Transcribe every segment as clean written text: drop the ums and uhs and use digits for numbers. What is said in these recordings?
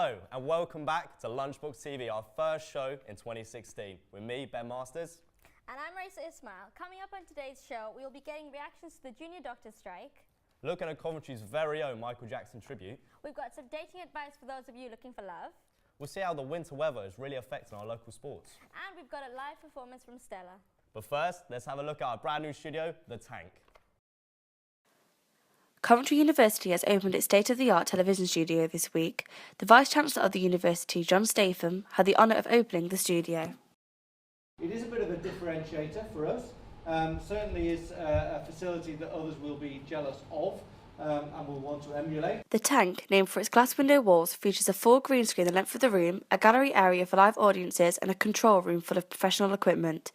Hello and welcome back to Lunchbox TV, our first show in 2016 with me, Ben Masters. And I'm Raisa Ismail. Coming up on today's show, we will be getting reactions to the junior doctor strike. Looking at Coventry's very own Michael Jackson tribute. We've got some dating advice for those of you looking for love. We'll see how the winter weather is really affecting our local sports. And we've got a live performance from Stella. But first, let's have a look at our brand new studio, The Tank. Coventry University has opened its state-of-the-art television studio this week. The Vice-Chancellor of the University, John Statham, had the honour of opening the studio. It is a bit of a differentiator for us. Certainly is a facility that others will be jealous of and will want to emulate. The Tank, named for its glass window walls, features a full green screen the length of the room, a gallery area for live audiences and a control room full of professional equipment.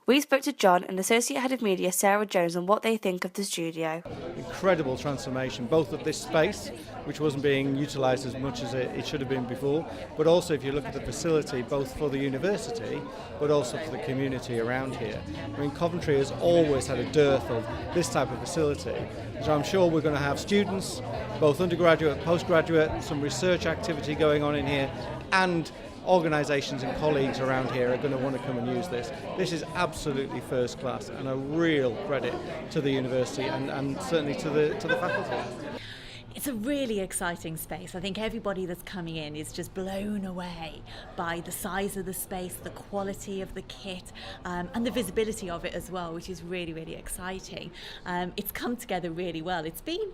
We spoke to John and Associate Head of Media Sarah Jones on what they think of the studio. Incredible transformation, both of this space, which wasn't being utilised as much as it should have been before, but also if you look at the facility, both for the university, but also for the community around here. I mean, Coventry has always had a dearth of this type of facility, so I'm sure we're going to have students, both undergraduate, postgraduate, some research activity going on in here, and organisations and colleagues around here are going to want to come and use this. This is absolutely first class and a real credit to the university and certainly to the faculty. It's a really exciting space. I think everybody that's coming in is just blown away by the size of the space, the quality of the kit, and the visibility of it as well, which is really, really exciting. It's come together really well. It's been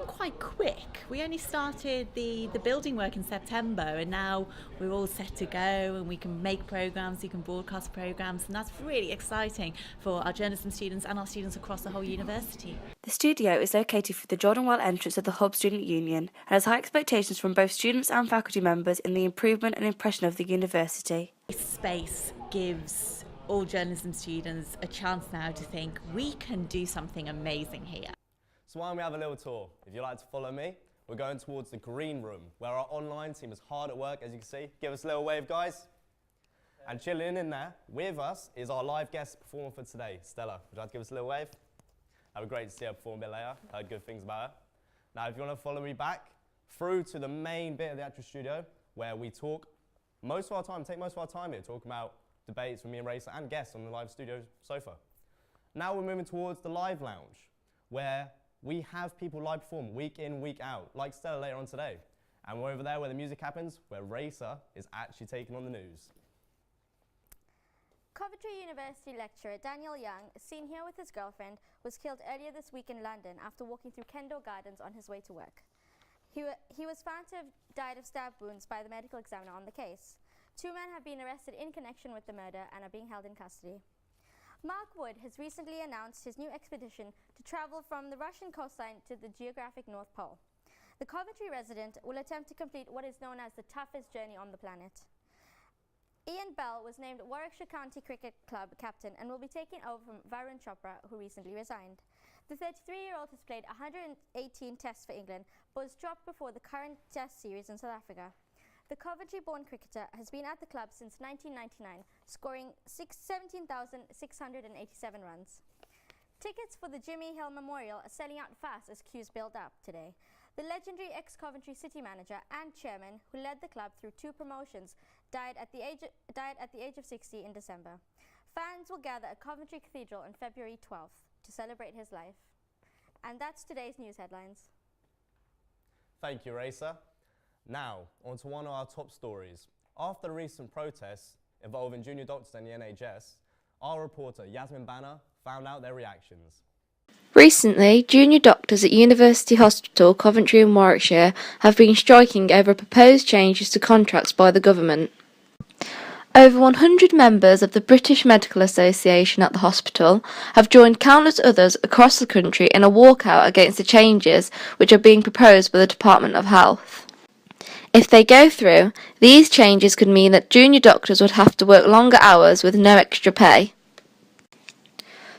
quite quick. We only started the building work in September, and now we're all set to go, and we can make programs, we can broadcast programs, and that's really exciting for our journalism students and our students across the whole university. The studio is located through the Jordan Well entrance of the Hub Student Union and has high expectations from both students and faculty members in the improvement and impression of the university. This space gives all journalism students a chance now to think we can do something amazing here. So why don't we have a little tour? If you'd like to follow me, we're going towards the green room, where our online team is hard at work, as you can see. Give us a little wave, guys. And chilling in there with us is our live guest performer for today, Stella. Would you like to give us a little wave? That'd be great to see her perform a bit later. Heard good things about her. Now, if you want to follow me back through to the main bit of the actual studio, where we take most of our time here, talking about debates with me and Racer and guests on the live studio sofa. Now we're moving towards the live lounge, where we have people live perform week in, week out, like Stella later on today. And we're over there where the music happens, where Racer is actually taking on the news. Coventry University lecturer Daniel Young, seen here with his girlfriend, was killed earlier this week in London after walking through Kendall Gardens on his way to work. He was found to have died of stab wounds by the medical examiner on the case. 2 men have been arrested in connection with the murder and are being held in custody. Mark Wood has recently announced his new expedition to travel from the Russian coastline to the geographic North Pole. The Coventry resident will attempt to complete what is known as the toughest journey on the planet. Ian Bell was named Warwickshire County Cricket Club captain and will be taking over from Varun Chopra, who recently resigned. The 33-year-old has played 118 tests for England, but was dropped before the current test series in South Africa. The Coventry-born cricketer has been at the club since 1999, scoring 17,687 runs. Tickets for the Jimmy Hill Memorial are selling out fast as queues build up today. The legendary ex-Coventry city manager and chairman, who led the club through 2 promotions, died at the age of 60 in December. Fans will gather at Coventry Cathedral on February 12th to celebrate his life. And that's today's news headlines. Thank you, Racer. Now, on to one of our top stories. After the recent protests involving junior doctors and the NHS, our reporter Yasmin Banner found out their reactions. Recently, junior doctors at University Hospital, Coventry in Warwickshire have been striking over proposed changes to contracts by the government. Over 100 members of the British Medical Association at the hospital have joined countless others across the country in a walkout against the changes which are being proposed by the Department of Health. If they go through, these changes could mean that junior doctors would have to work longer hours with no extra pay.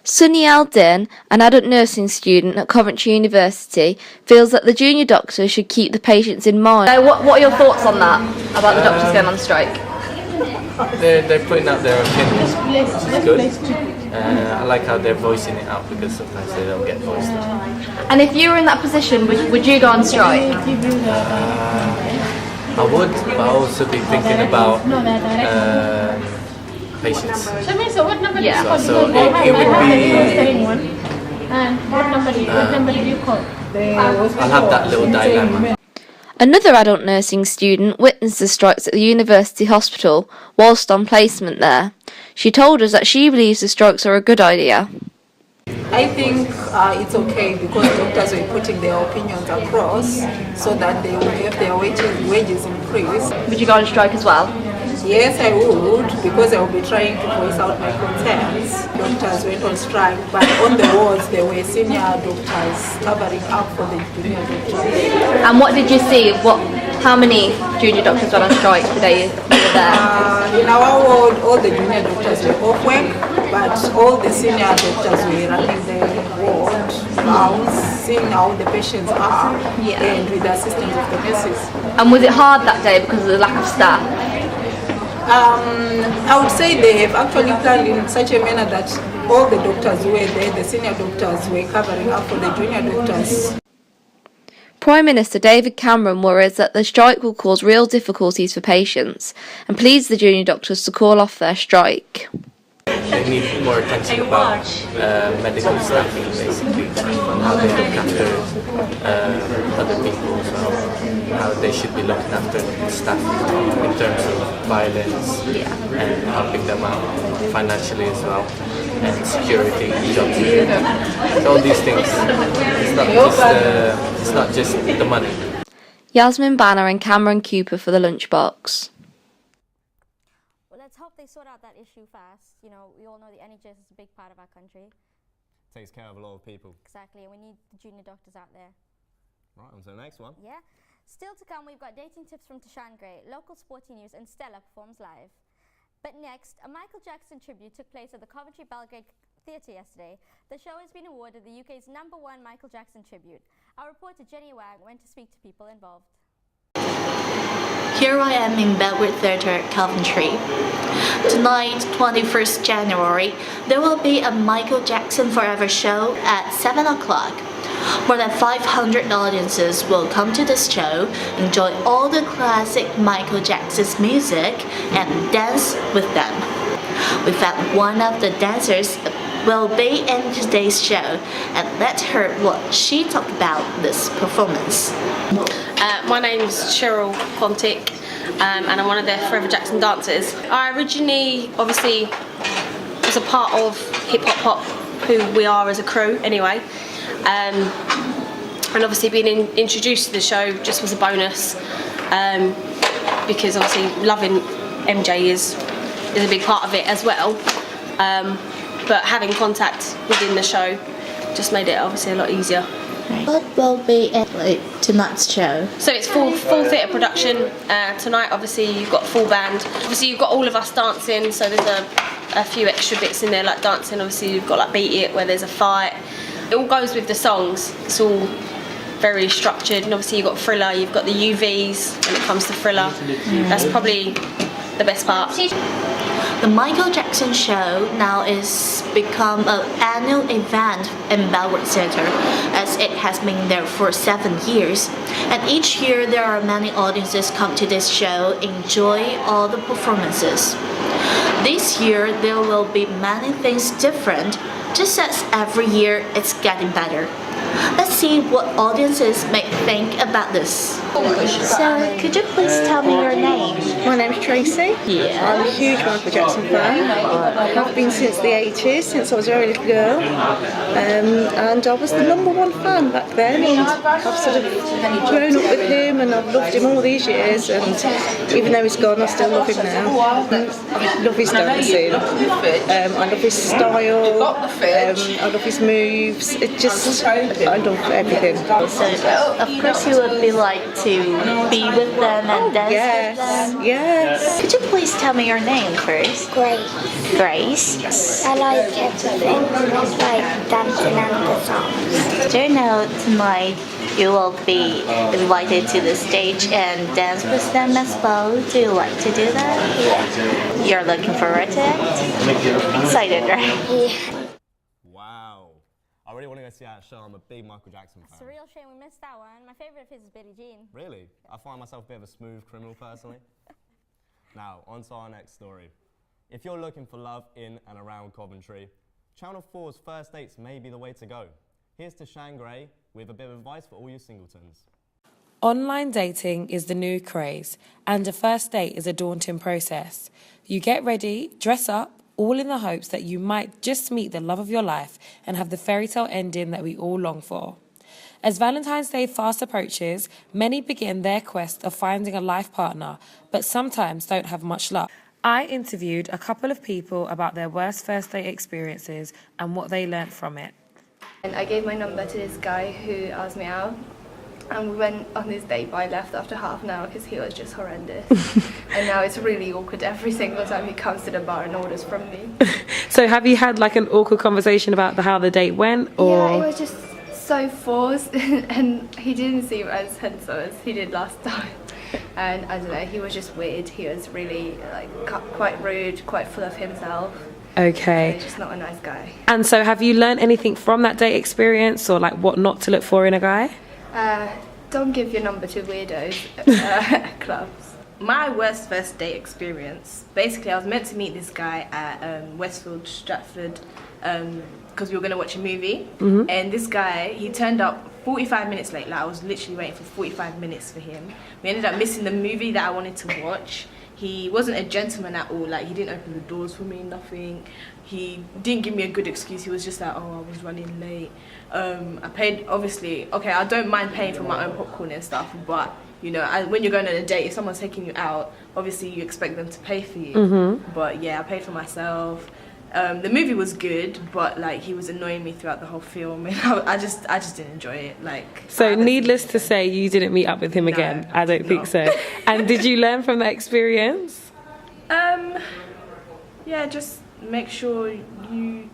Sunny Al-Din, an adult nursing student at Coventry University, feels that the junior doctors should keep the patients in mind. What are your thoughts on that, about the doctors going on strike? They're putting out their opinions, which is good. I like how they're voicing it out, because sometimes they don't get voiced out. And if you were in that position, would you go on strike? I would, but I also be thinking about patients. Yeah. So it would be. I'll have that little dilemma. Another adult nursing student witnessed the strikes at the university hospital whilst on placement there. She told us that she believes the strikes are a good idea. I think it's okay because doctors were putting their opinions across so that they will have their wages increased. Would you go on strike as well? Yes, I would, because I will be trying to voice out my concerns. Doctors went on strike, but on the wards there were senior doctors covering up for the junior doctors. And what did you see? How many junior doctors went on strike the day you were there? In our ward, all the junior doctors were off work, but all the senior doctors were running the ward rounds, seeing how the patients are, and with the assistance of the nurses. And was it hard that day because of the lack of staff? I would say they have actually planned in such a manner that all the doctors who were there, the senior doctors, were covering up for the junior doctors. Prime Minister David Cameron worries that the strike will cause real difficulties for patients and pleads the junior doctors to call off their strike. They need more attention about medical staffing, basically, on how they look after other people as well, how they should be looking after staff in terms of violence and helping them out financially as well, and security, job security. So all these things, it's not just the money. Yasmin Banner and Cameron Cooper for the Lunchbox. Let's hope they sort out that issue fast. You know, we all know the NHS is a big part of our country. Takes care of a lot of people. Exactly, and we need the junior doctors out there. Right, on to the next one. Yeah. Still to come, we've got dating tips from Tashan Gray, local sporty news, and Stella performs live. But next, a Michael Jackson tribute took place at the Coventry Belgrade Theatre yesterday. The show has been awarded the UK's #1 Michael Jackson tribute. Our reporter Jenny Wang went to speak to people involved. Here I am in Belgrade Theatre at Coventry. Tonight, 21st January, there will be a Michael Jackson Forever show at 7 o'clock. More than 500 audiences will come to this show, enjoy all the classic Michael Jackson's music, and dance with them. We found one of the dancers will be in today's show, and let's hear what she talked about this performance. My name's Cheryl Pontic, and I'm one of the Forever Jackson dancers. I originally, obviously, was a part of Hip Hop Pop, who we are as a crew anyway, and obviously being introduced to the show just was a bonus, because obviously loving MJ is a big part of it as well, but having contact within the show just made it obviously a lot easier. What will be at tonight's show? So it's full theatre production. Tonight obviously you've got full band. Obviously you've got all of us dancing, so there's a few extra bits in there like dancing. Obviously you've got like Beat It where there's a fight. It all goes with the songs. It's all very structured, and obviously you've got Thriller, you've got the UVs when it comes to Thriller. That's probably the best part. The Michael Jackson show now is become an annual event in Belgrade Theatre, as it has been there for 7 years. And each year there are many audiences come to this show, enjoy all the performances. This year there will be many things different, just as every year it's getting better. Let's see what audiences may think about this. So, could you please tell me your name? My name's Tracy. Yeah. I'm a huge Michael Jackson fan. I have been since the 80s, since I was a very little girl. And I was the #1 fan back then. And I've sort of grown up with him, and I've loved him all these years. And even though he's gone, I still love him now. I love his dancing. I love his style. I love his moves. It just, I love everything. So, of course you would be like to be with them and dance with them. Yes. Could you please tell me your name first? Grace. Grace? I like everything. I like dancing and the songs. Do you know tonight you will be invited to the stage and dance with them as well? Do you like to do that? Yeah. You're looking forward to it? Excited, right? Yeah. Wow. I really want to go see that show. I'm a big Michael Jackson fan. It's a real shame we missed that one. My favourite of his is Billie Jean. Really? I find myself a bit of a smooth criminal, personally. Now, on to our next story. If you're looking for love in and around Coventry, Channel 4's First Dates may be the way to go. Here's to Shangray with a bit of advice for all you singletons. Online dating is the new craze, and a first date is a daunting process. You get ready, dress up, all in the hopes that you might just meet the love of your life and have the fairy tale ending that we all long for. As Valentine's Day fast approaches, many begin their quest of finding a life partner, but sometimes don't have much luck. I interviewed a couple of people about their worst first date experiences and what they learnt from it. And I gave my number to this guy who asked me out, and we went on this date, but I left after half an hour because he was just horrendous. And now it's really awkward every single time he comes to the bar and orders from me. So have you had like an awkward conversation about how the date went? Or? Yeah, it was just so forced, and he didn't seem as handsome as he did last time. And I don't know, he was just weird. He was really like quite rude, quite full of himself. Okay. So he's just not a nice guy. And so have you learned anything from that date experience, or like what not to look for in a guy? Don't give your number to weirdos at clubs. My worst first date experience, basically I was meant to meet this guy at Westfield, Stratford, because we were going to watch a movie. Mm-hmm. And this guy, he turned up 45 minutes late. Like I was literally waiting for 45 minutes for him. We ended up missing the movie that I wanted to watch. He wasn't a gentleman at all. Like he didn't open the doors for me, nothing. He didn't give me a good excuse. He was just like, oh, I was running late. I paid, obviously, okay, I don't mind paying for my own popcorn and stuff, but you know, when you're going on a date, if someone's taking you out, obviously you expect them to pay for you. Mm-hmm. But yeah, I paid for myself. The movie was good, but like he was annoying me throughout the whole film, and I just didn't enjoy it. Like, so needless to say, you didn't meet up with him again. I don't think so. And did you learn from that experience? Yeah, just make sure you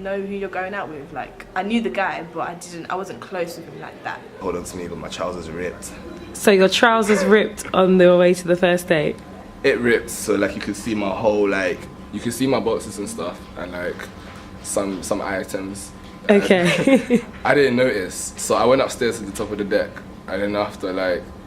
know who you're going out with. Like I knew the guy, but I wasn't close with him like that. Hold on to me, but my trousers ripped. So your trousers ripped on the way to the first date? It ripped, so like you could see my whole you could see my boxes and stuff, and like some items. Okay. I didn't notice, so I went upstairs to the top of the deck, and then after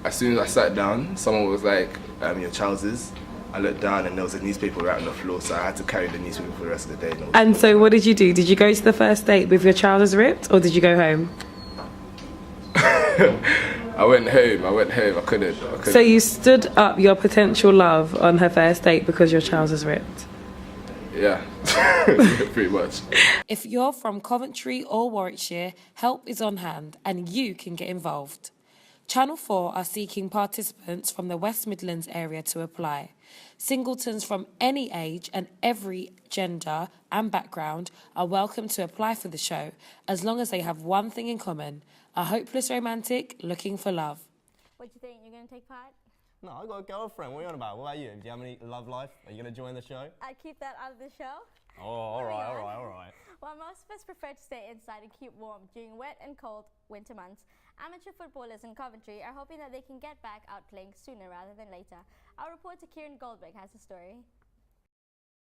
as soon as I sat down, someone was like, your trousers. I looked down and there was a newspaper right on the floor, so I had to carry the newspaper for the rest of the day. And so what did you do? Did you go to the first date with your trousers ripped, or did you go home? I went home. I couldn't. So you stood up your potential love on her first date because your trousers ripped? Yeah, pretty much. If you're from Coventry or Warwickshire, help is on hand and you can get involved. Channel 4 are seeking participants from the West Midlands area to apply. Singletons from any age and every gender and background are welcome to apply for the show, as long as they have one thing in common: a hopeless romantic looking for love. What do you think? You're going to take part? No, I've got a girlfriend. What are you on about? What about you? Do you have any love life? Are you going to join the show? I'd keep that out of the show. Oh, all right. Well, most of us prefer to stay inside and keep warm during wet and cold winter months. Amateur footballers in Coventry are hoping that they can get back out playing sooner rather than later. Our reporter Kieran Goldberg has a story.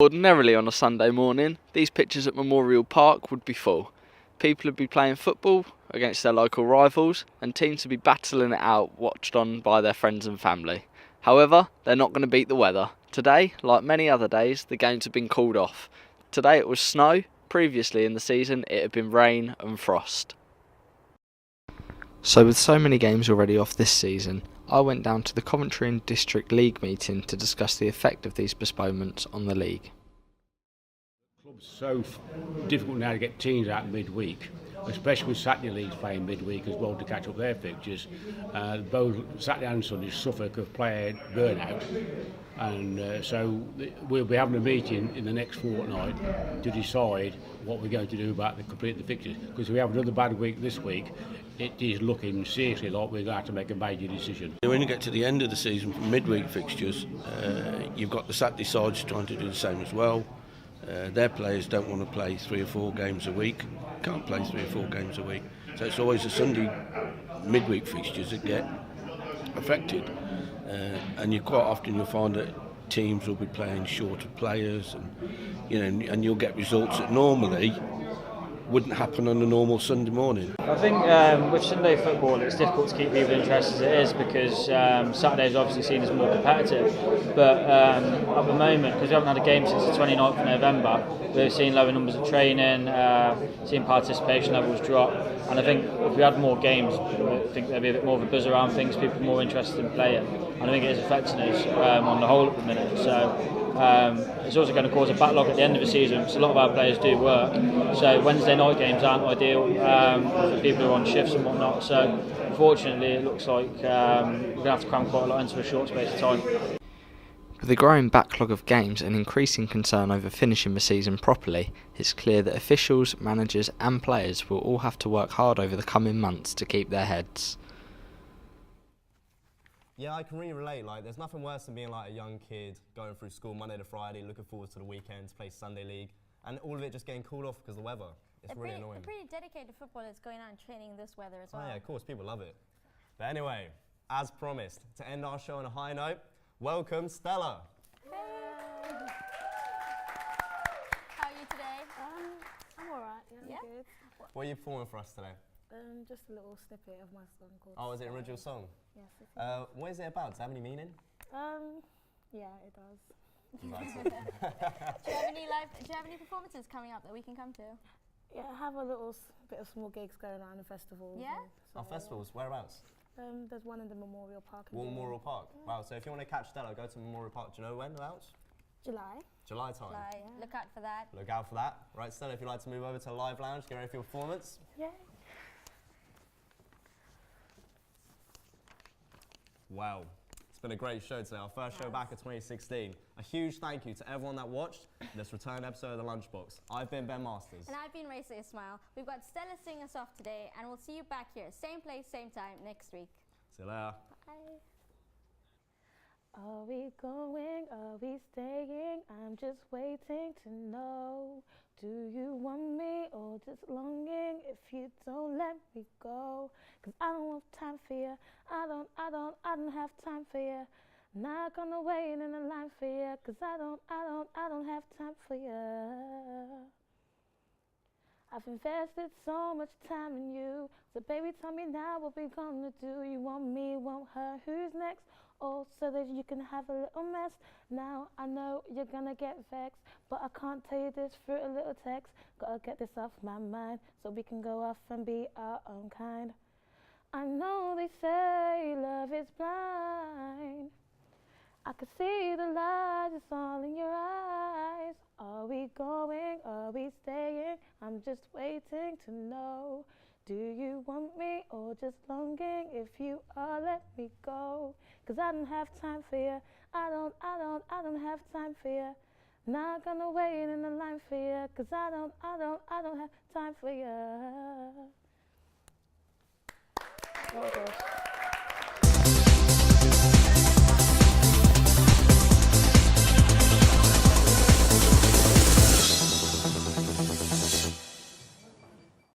Ordinarily on a Sunday morning, these pitches at Memorial Park would be full. People would be playing football against their local rivals, and teams would be battling it out, watched on by their friends and family. However, they're not going to beat the weather. Today, like many other days, the games have been called off. Today it was snow. Previously in the season, it had been rain and frost. So with so many games already off this season, I went down to the Coventry and District League meeting to discuss the effect of these postponements on the league. The club's so difficult now to get teams out midweek, especially with Saturday leagues playing midweek as well to catch up their fixtures. Both Saturday and Sunday, Suffolk have played burnout, and so we'll be having a meeting in the next fortnight to decide what we're going to do about the complete the fixtures. Because if we have another bad week this week, it is looking seriously like we're going to have to make a major decision. When you get to the end of the season for midweek fixtures, you've got the Saturday sides trying to do the same as well. Their players don't want to play 3 or 4 games a week, can't play 3 or 4 games a week. So it's always the Sunday midweek fixtures that get affected. And you quite often you'll find that teams will be playing shorter players, and and you'll get results that normally wouldn't happen on a normal Sunday morning. I think with Sunday football it's difficult to keep people interested as it is because Saturday is obviously seen as more competitive, but at the moment, because we haven't had a game since the 29th of November, we've seen lower numbers of training, seen participation levels drop, and I think if we had more games I think there'd be a bit more of a buzz around things, people more interested in playing, and I think it is affecting us on the whole at the minute. So it's also going to cause a backlog at the end of the season because a lot of our players do work, so Wednesday night games aren't ideal for people who are on shifts and whatnot, so unfortunately it looks like we're going to have to cram quite a lot into a short space of time. With a growing backlog of games and increasing concern over finishing the season properly, it's clear that officials, managers and players will all have to work hard over the coming months to keep their heads. Yeah, I can really relate. Like, there's nothing worse than being like a young kid going through school Monday to Friday, looking forward to the weekend to play Sunday league, and all of it just getting called off because of the weather. It's really annoying. The pretty dedicated footballers going out and training in this weather as well. Oh yeah, of course, people love it. But anyway, as promised, to end our show on a high note, welcome Stella. Hey. How are you today? I'm alright. Yeah, I'm good. What are you performing for us today? Just a little snippet of my song called. Oh, is it an original song? Yes, it is. What is it about? Does it have any meaning? Yeah, it does. Do you have any performances coming up that we can come to? Yeah, I have a little bit of small gigs going on in festivals. Yeah? Festivals, whereabouts? There's one in the Memorial Park. Memorial Park? Yeah. Wow, so if you want to catch Stella, go to Memorial Park. Do you know when about? July. July time. July, yeah. Look out for that. Look out for that. Right, Stella, if you'd like to move over to the live lounge, get ready for your performance. Yeah. Wow, it's been a great show today. Our first show back in 2016. A huge thank you to everyone that watched this return episode of the Lunchbox. I've been Ben Masters. And I've been Raisa Ismail. We've got Stella singing us off today, and we'll see you back here, same place, same time, next week. See you later. Bye. Are we going? Are we staying? I'm just waiting to know. Do you want me or just longing if you don't let me go? 'Cause I don't have time for you. I don't have time for you. Not gonna wait in the line for you. 'Cause I don't have time for you. I've invested so much time in you. So baby, tell me now what we gonna do. You want me, want her, who's next? Oh, so that you can have a little mess. Now I know you're gonna get vexed, but I can't tell you this through a little text. Gotta get this off my mind so we can go off and be our own kind. I know they say love is blind. I can see the lies, it's all in your eyes. Are we going? Are we staying? I'm just waiting to know. Do you want me or just longing? If you are, let me go. 'Cause I don't have time for you. I don't have time for you. Not gonna wait in the line for you. 'Cause I don't have time for you. Oh gosh.